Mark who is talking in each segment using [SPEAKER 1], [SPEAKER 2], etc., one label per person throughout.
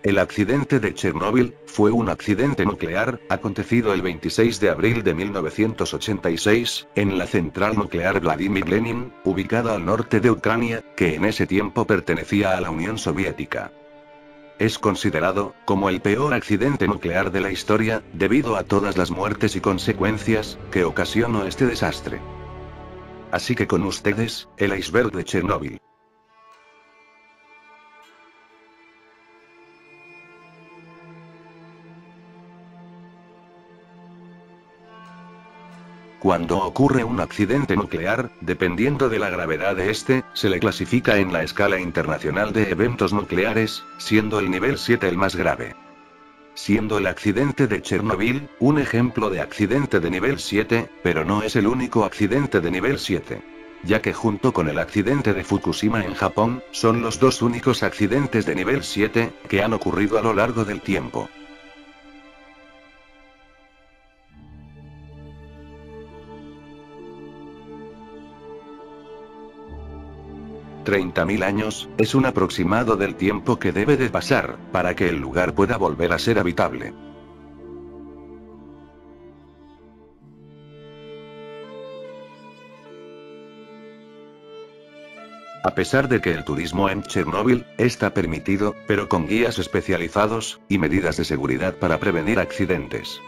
[SPEAKER 1] El accidente de Chernóbil fue un accidente nuclear, acontecido el 26 de abril de 1986, en la central nuclear Vladimir Lenin, ubicada al norte de Ucrania, que en ese tiempo pertenecía a la Unión Soviética. Es considerado como el peor accidente nuclear de la historia, debido a todas las muertes y consecuencias que ocasionó este desastre. Así que con ustedes, el iceberg de Chernóbil. Cuando ocurre un accidente nuclear, dependiendo de la gravedad de este, se le clasifica en la escala internacional de eventos nucleares, siendo el nivel 7 el más grave. Siendo el accidente de Chernóbil un ejemplo de accidente de nivel 7, pero no es el único accidente de nivel 7. Ya que junto con el accidente de Fukushima en Japón, son los dos únicos accidentes de nivel 7 que han ocurrido a lo largo del tiempo. $30.000 años, es un aproximado del tiempo que debe de pasar, para que el lugar pueda volver a ser habitable. A pesar de que el turismo en Chernóbil está permitido, pero con guías especializados, y medidas de seguridad para prevenir accidentes.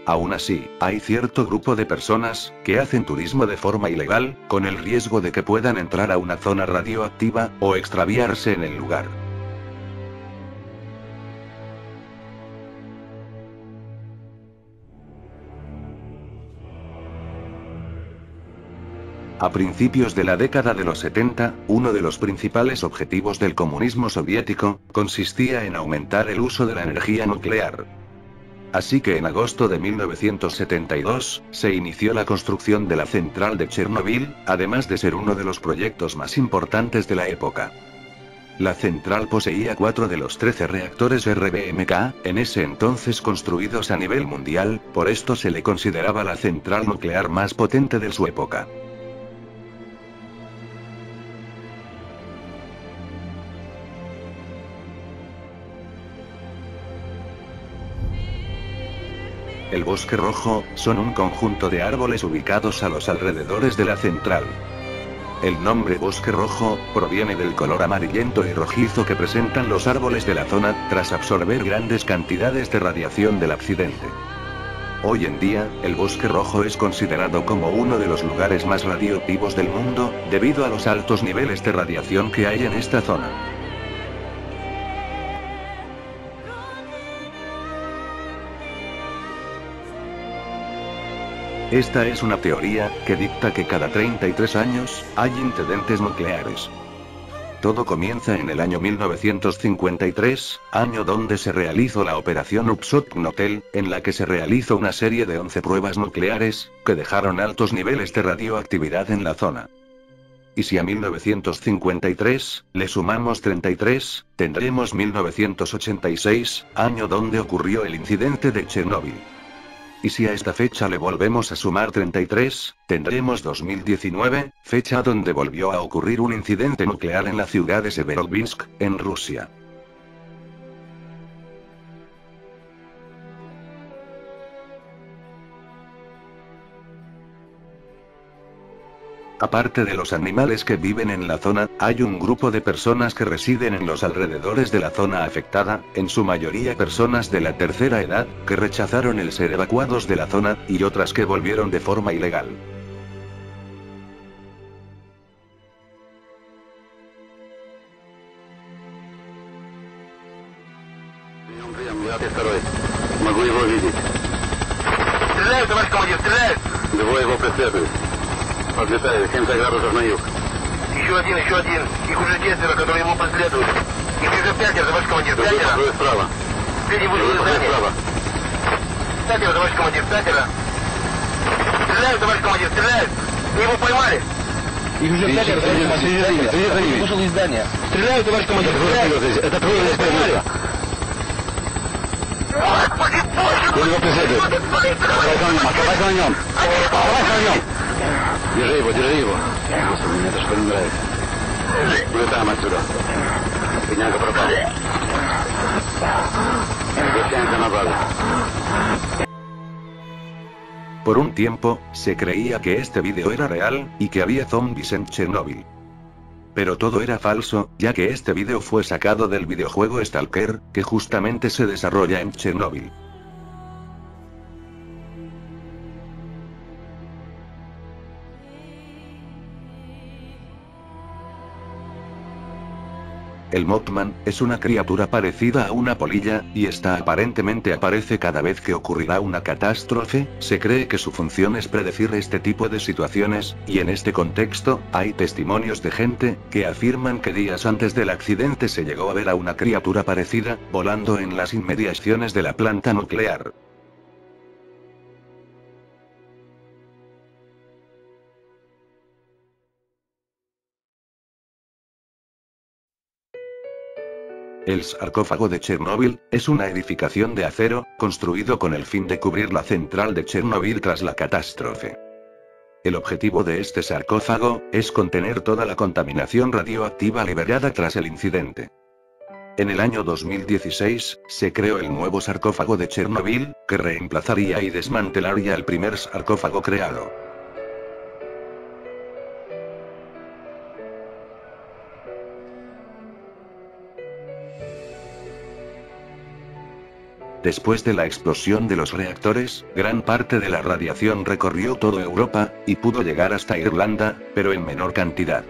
[SPEAKER 1] Aún así, hay cierto grupo de personas que hacen turismo de forma ilegal, con el riesgo de que puedan entrar a una zona radioactiva, o extraviarse en el lugar. A principios de la década de los 70, uno de los principales objetivos del comunismo soviético consistía en aumentar el uso de la energía nuclear. Así que en agosto de 1972, se inició la construcción de la central de Chernóbil, además de ser uno de los proyectos más importantes de la época. La central poseía 4 de los 13 reactores RBMK, en ese entonces construidos a nivel mundial, por esto se le consideraba la central nuclear más potente de su época. El bosque rojo, son un conjunto de árboles ubicados a los alrededores de la central. El nombre bosque rojo, proviene del color amarillento y rojizo que presentan los árboles de la zona, tras absorber grandes cantidades de radiación del accidente. Hoy en día, el bosque rojo es considerado como uno de los lugares más radioactivos del mundo, debido a los altos niveles de radiación que hay en esta zona. Esta es una teoría que dicta que cada 33 años hay incidentes nucleares. Todo comienza en el año 1953, año donde se realizó la operación Upshot-Knotel, en la que se realizó una serie de 11 pruebas nucleares, que dejaron altos niveles de radioactividad en la zona. Y si a 1953 le sumamos 33, tendremos 1986, año donde ocurrió el incidente de Chernóbil. Y si a esta fecha le volvemos a sumar 33, tendremos 2019, fecha donde volvió a ocurrir un incidente nuclear en la ciudad de Severodvinsk, en Rusia. Aparte de los animales que viven en la zona, hay un grupo de personas que residen en los alrededores de la zona afectada, en su mayoría personas de la tercera edad, que rechazaron el ser evacuados de la zona, y otras que volvieron de forma ilegal.
[SPEAKER 2] Подлетает 70 градусов на юг. Еще один. Их уже 10, которые ему последуют. Их уже 5, товарищ командир, 5. Другой справа. Впереди вышел из здания. 5, товарищ командир, 5. Стреляют, товарищ командир, стреляют. Вы его поймали. Их уже 5, вышел из здания. Стреляют, товарищ командир, стреляют. Это трое поймали. Он его преследует. Оставайся на нем. Держи его. Господи, мне это что не нравится. Улетаем отсюда. Бедняга пропал.
[SPEAKER 1] Por un tiempo, se creía que este vídeo era real, y que había zombies en Chernóbil. Pero todo era falso, ya que este vídeo fue sacado del videojuego Stalker, que justamente se desarrolla en Chernóbil. El Mothman es una criatura parecida a una polilla, y esta aparentemente aparece cada vez que ocurrirá una catástrofe. Se cree que su función es predecir este tipo de situaciones, y en este contexto, hay testimonios de gente que afirman que días antes del accidente se llegó a ver a una criatura parecida, volando en las inmediaciones de la planta nuclear. El sarcófago de Chernóbil es una edificación de acero, construido con el fin de cubrir la central de Chernóbil tras la catástrofe. El objetivo de este sarcófago es contener toda la contaminación radioactiva liberada tras el incidente. En el año 2016, se creó el nuevo sarcófago de Chernóbil, que reemplazaría y desmantelaría el primer sarcófago creado. Después de la explosión de los reactores, gran parte de la radiación recorrió toda Europa, y pudo llegar hasta Irlanda, pero en menor cantidad.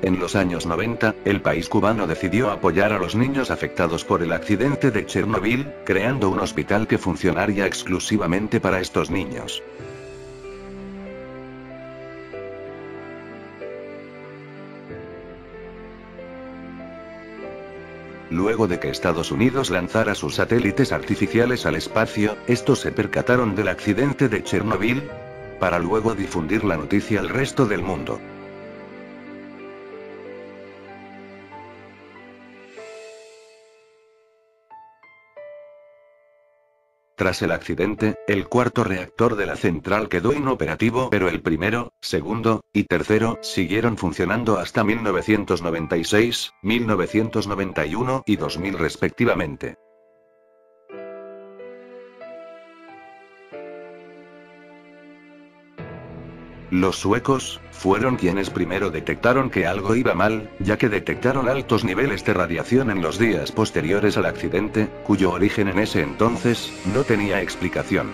[SPEAKER 1] En los años 90, el país cubano decidió apoyar a los niños afectados por el accidente de Chernóbil, creando un hospital que funcionaría exclusivamente para estos niños. Luego de que Estados Unidos lanzara sus satélites artificiales al espacio, estos se percataron del accidente de Chernóbil, para luego difundir la noticia al resto del mundo. Tras el accidente, el cuarto reactor de la central quedó inoperativo, pero el primero, segundo, y tercero siguieron funcionando hasta 1996, 1991 y 2000 respectivamente. Los suecos fueron quienes primero detectaron que algo iba mal, ya que detectaron altos niveles de radiación en los días posteriores al accidente, cuyo origen en ese entonces no tenía explicación.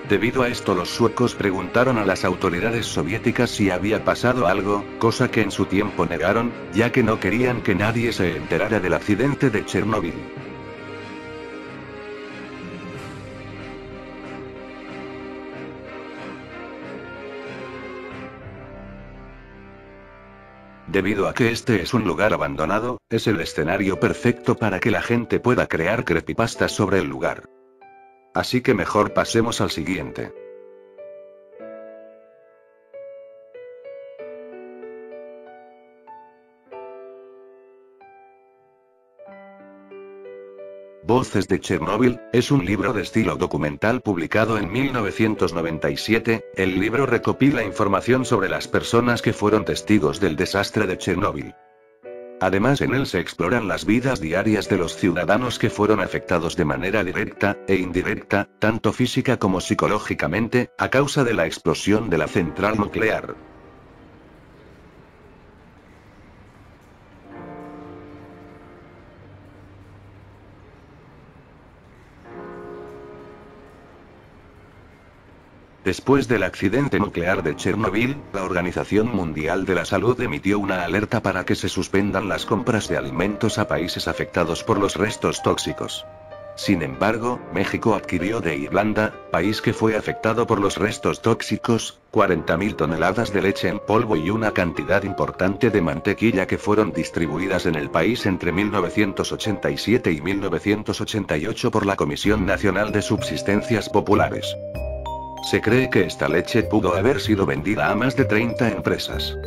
[SPEAKER 1] Debido a esto, los suecos preguntaron a las autoridades soviéticas si había pasado algo, cosa que en su tiempo negaron, ya que no querían que nadie se enterara del accidente de Chernóbil. Debido a que este es un lugar abandonado, es el escenario perfecto para que la gente pueda crear creepypastas sobre el lugar. Así que mejor pasemos al siguiente. Voces de Chernóbil es un libro de estilo documental publicado en 1997. El libro recopila información sobre las personas que fueron testigos del desastre de Chernóbil. Además, en él se exploran las vidas diarias de los ciudadanos que fueron afectados de manera directa e indirecta, tanto física como psicológicamente, a causa de la explosión de la central nuclear. Después del accidente nuclear de Chernóbil, la Organización Mundial de la Salud emitió una alerta para que se suspendan las compras de alimentos a países afectados por los restos tóxicos. Sin embargo, México adquirió de Irlanda, país que fue afectado por los restos tóxicos, 40.000 toneladas de leche en polvo y una cantidad importante de mantequilla que fueron distribuidas en el país entre 1987 y 1988 por la Comisión Nacional de Subsistencias Populares. Se cree que esta leche pudo haber sido vendida a más de 30 empresas.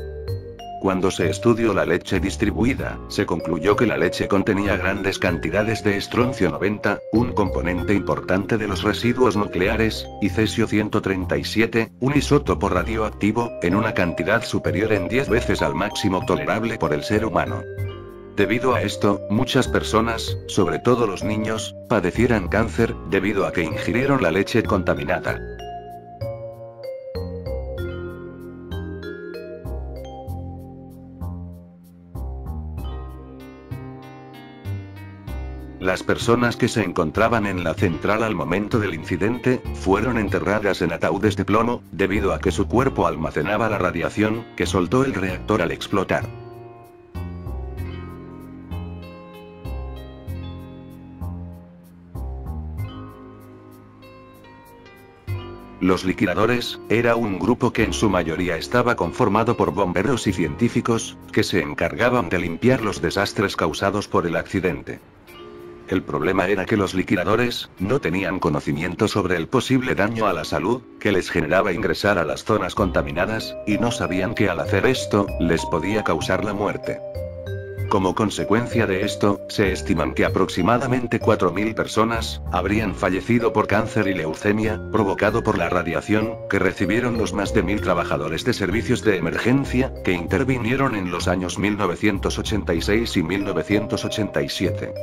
[SPEAKER 1] Cuando se estudió la leche distribuida, se concluyó que la leche contenía grandes cantidades de estroncio 90, un componente importante de los residuos nucleares, y cesio 137, un isótopo radioactivo, en una cantidad superior en 10 veces al máximo tolerable por el ser humano. Debido a esto, muchas personas, sobre todo los niños, padecieran cáncer, debido a que ingirieron la leche contaminada. Las personas que se encontraban en la central al momento del incidente, fueron enterradas en ataúdes de plomo, debido a que su cuerpo almacenaba la radiación, que soltó el reactor al explotar. Los liquidadores, era un grupo que en su mayoría estaba conformado por bomberos y científicos, que se encargaban de limpiar los desastres causados por el accidente. El problema era que los liquidadores no tenían conocimiento sobre el posible daño a la salud que les generaba ingresar a las zonas contaminadas, y no sabían que al hacer esto, les podía causar la muerte. Como consecuencia de esto, se estiman que aproximadamente 4.000 personas habrían fallecido por cáncer y leucemia, provocado por la radiación que recibieron los más de 1.000 trabajadores de servicios de emergencia que intervinieron en los años 1986 y 1987.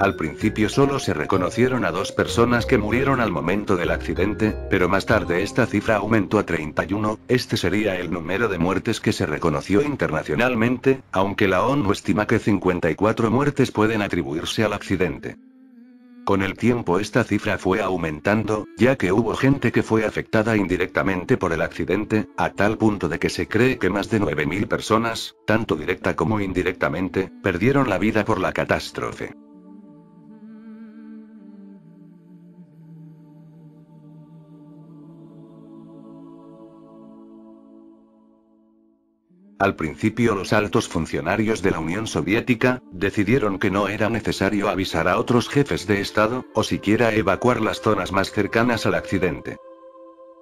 [SPEAKER 1] Al principio solo se reconocieron a 2 personas que murieron al momento del accidente, pero más tarde esta cifra aumentó a 31, este sería el número de muertes que se reconoció internacionalmente, aunque la ONU estima que 54 muertes pueden atribuirse al accidente. Con el tiempo esta cifra fue aumentando, ya que hubo gente que fue afectada indirectamente por el accidente, a tal punto de que se cree que más de 9.000 personas, tanto directa como indirectamente, perdieron la vida por la catástrofe. Al principio los altos funcionarios de la Unión Soviética decidieron que no era necesario avisar a otros jefes de Estado, o siquiera evacuar las zonas más cercanas al accidente.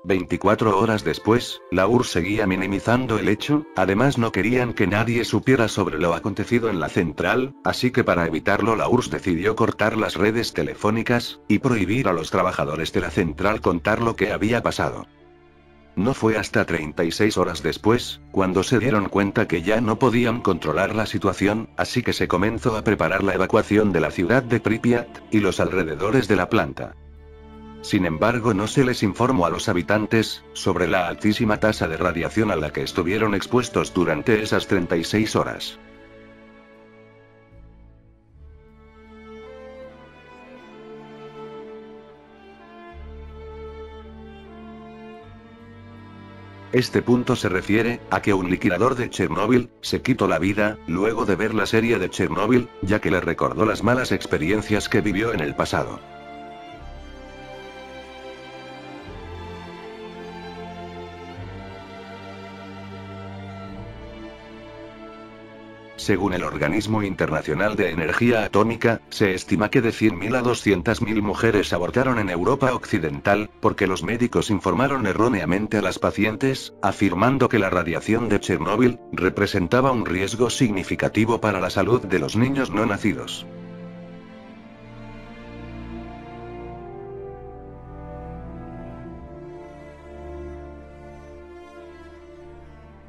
[SPEAKER 1] 24 horas después, la URSS seguía minimizando el hecho, además no querían que nadie supiera sobre lo acontecido en la central, así que para evitarlo la URSS decidió cortar las redes telefónicas, y prohibir a los trabajadores de la central contar lo que había pasado. No fue hasta 36 horas después, cuando se dieron cuenta que ya no podían controlar la situación, así que se comenzó a preparar la evacuación de la ciudad de Pripyat, y los alrededores de la planta. Sin embargo, no se les informó a los habitantes sobre la altísima tasa de radiación a la que estuvieron expuestos durante esas 36 horas. Este punto se refiere a que un liquidador de Chernóbil se quitó la vida luego de ver la serie de Chernóbil, ya que le recordó las malas experiencias que vivió en el pasado. Según el Organismo Internacional de Energía Atómica, se estima que de 100.000 a 200.000 mujeres abortaron en Europa Occidental, porque los médicos informaron erróneamente a las pacientes, afirmando que la radiación de Chernóbil representaba un riesgo significativo para la salud de los niños no nacidos.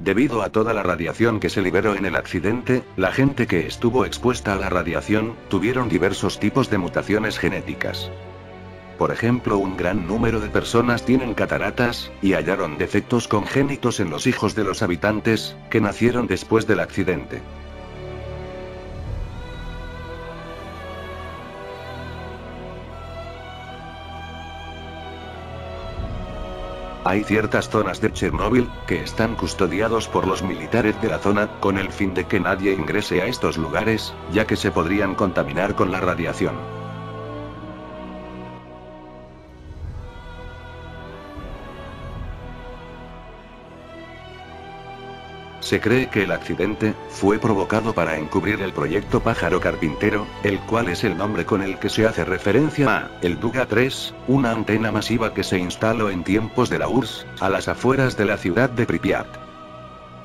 [SPEAKER 1] Debido a toda la radiación que se liberó en el accidente, la gente que estuvo expuesta a la radiación, tuvieron diversos tipos de mutaciones genéticas. Por ejemplo, un gran número de personas tienen cataratas, y hallaron defectos congénitos en los hijos de los habitantes, que nacieron después del accidente. Hay ciertas zonas de Chernóbil, que están custodiados por los militares de la zona, con el fin de que nadie ingrese a estos lugares, ya que se podrían contaminar con la radiación. Se cree que el accidente fue provocado para encubrir el proyecto Pájaro Carpintero, el cual es el nombre con el que se hace referencia a el Duga 3, una antena masiva que se instaló en tiempos de la URSS, a las afueras de la ciudad de Pripyat.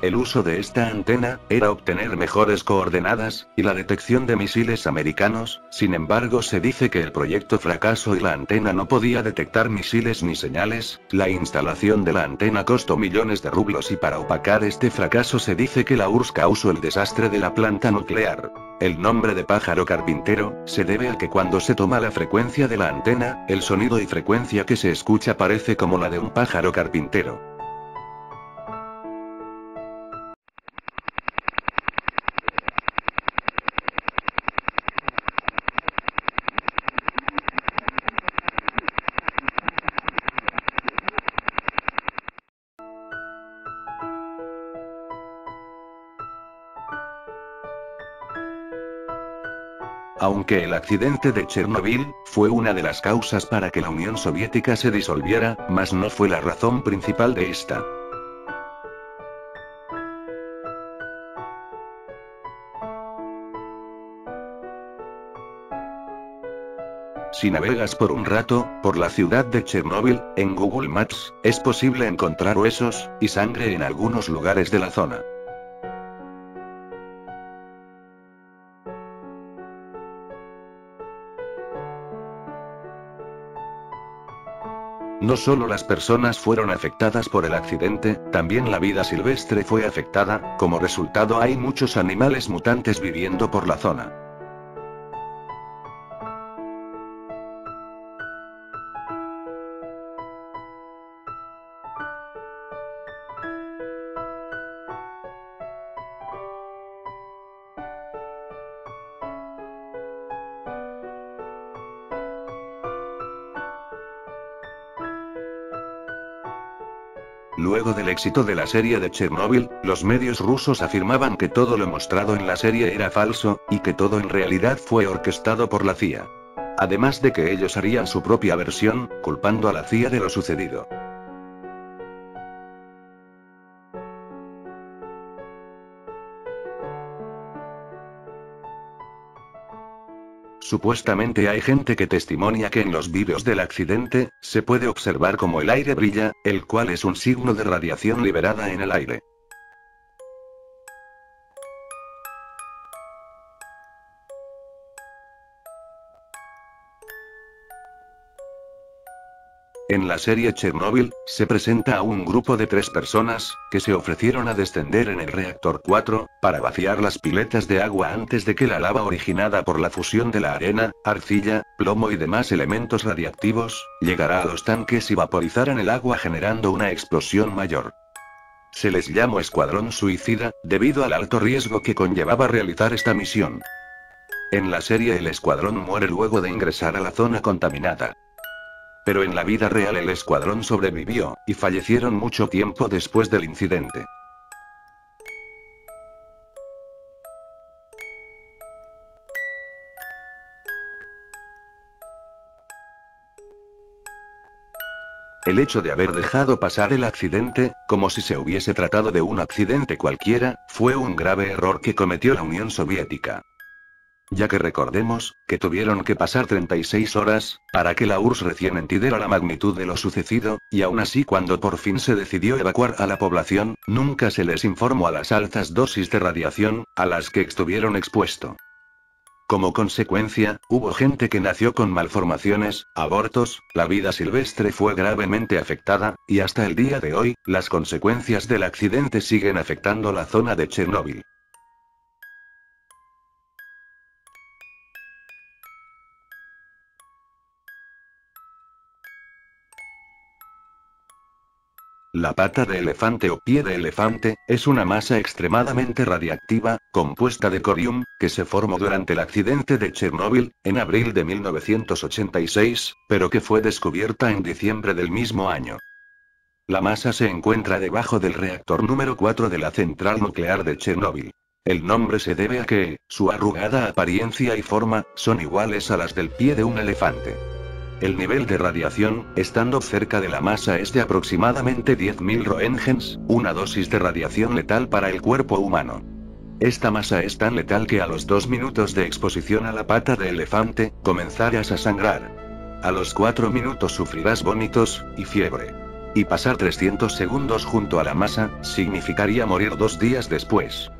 [SPEAKER 1] El uso de esta antena era obtener mejores coordenadas y la detección de misiles americanos. Sin embargo, se dice que el proyecto fracasó y la antena no podía detectar misiles ni señales. La instalación de la antena costó millones de rublos y para opacar este fracaso se dice que la URSS causó el desastre de la planta nuclear. El nombre de Pájaro Carpintero se debe a que cuando se toma la frecuencia de la antena, el sonido y frecuencia que se escucha parece como la de un pájaro carpintero. Aunque el accidente de Chernobyl fue una de las causas para que la Unión Soviética se disolviera, mas no fue la razón principal de esta. Si navegas por un rato, por la ciudad de Chernóbil, en Google Maps, es posible encontrar huesos y sangre en algunos lugares de la zona. No solo las personas fueron afectadas por el accidente, también la vida silvestre fue afectada. Como resultado, hay muchos animales mutantes viviendo por la zona. Luego del éxito de la serie de Chernóbil, los medios rusos afirmaban que todo lo mostrado en la serie era falso, y que todo en realidad fue orquestado por la CIA. Además de que ellos harían su propia versión, culpando a la CIA de lo sucedido. Supuestamente hay gente que testimonia que en los vídeos del accidente, se puede observar cómo el aire brilla, el cual es un signo de radiación liberada en el aire. En la serie Chernóbil, se presenta a un grupo de 3 personas, que se ofrecieron a descender en el reactor 4, para vaciar las piletas de agua antes de que la lava originada por la fusión de la arena, arcilla, plomo y demás elementos radiactivos, llegara a los tanques y vaporizara el agua generando una explosión mayor. Se les llamó Escuadrón Suicida, debido al alto riesgo que conllevaba realizar esta misión. En la serie el escuadrón muere luego de ingresar a la zona contaminada. Pero en la vida real el escuadrón sobrevivió, y fallecieron mucho tiempo después del incidente. El hecho de haber dejado pasar el accidente, como si se hubiese tratado de un accidente cualquiera, fue un grave error que cometió la Unión Soviética. Ya que recordemos, que tuvieron que pasar 36 horas, para que la URSS recién entendiera la magnitud de lo sucedido, y aún así cuando por fin se decidió evacuar a la población, nunca se les informó a las altas dosis de radiación, a las que estuvieron expuestos. Como consecuencia, hubo gente que nació con malformaciones, abortos, la vida silvestre fue gravemente afectada, y hasta el día de hoy, las consecuencias del accidente siguen afectando la zona de Chernóbil. La pata de elefante o pie de elefante, es una masa extremadamente radiactiva, compuesta de corium, que se formó durante el accidente de Chernóbil, en abril de 1986, pero que fue descubierta en diciembre del mismo año. La masa se encuentra debajo del reactor número 4 de la central nuclear de Chernóbil. El nombre se debe a que, su arrugada apariencia y forma, son iguales a las del pie de un elefante. El nivel de radiación, estando cerca de la masa, es de aproximadamente 10.000 roentgens, una dosis de radiación letal para el cuerpo humano. Esta masa es tan letal que a los 2 minutos de exposición a la pata de elefante, comenzarás a sangrar. A los 4 minutos sufrirás vómitos y fiebre. Y pasar 300 segundos junto a la masa, significaría morir 2 días después.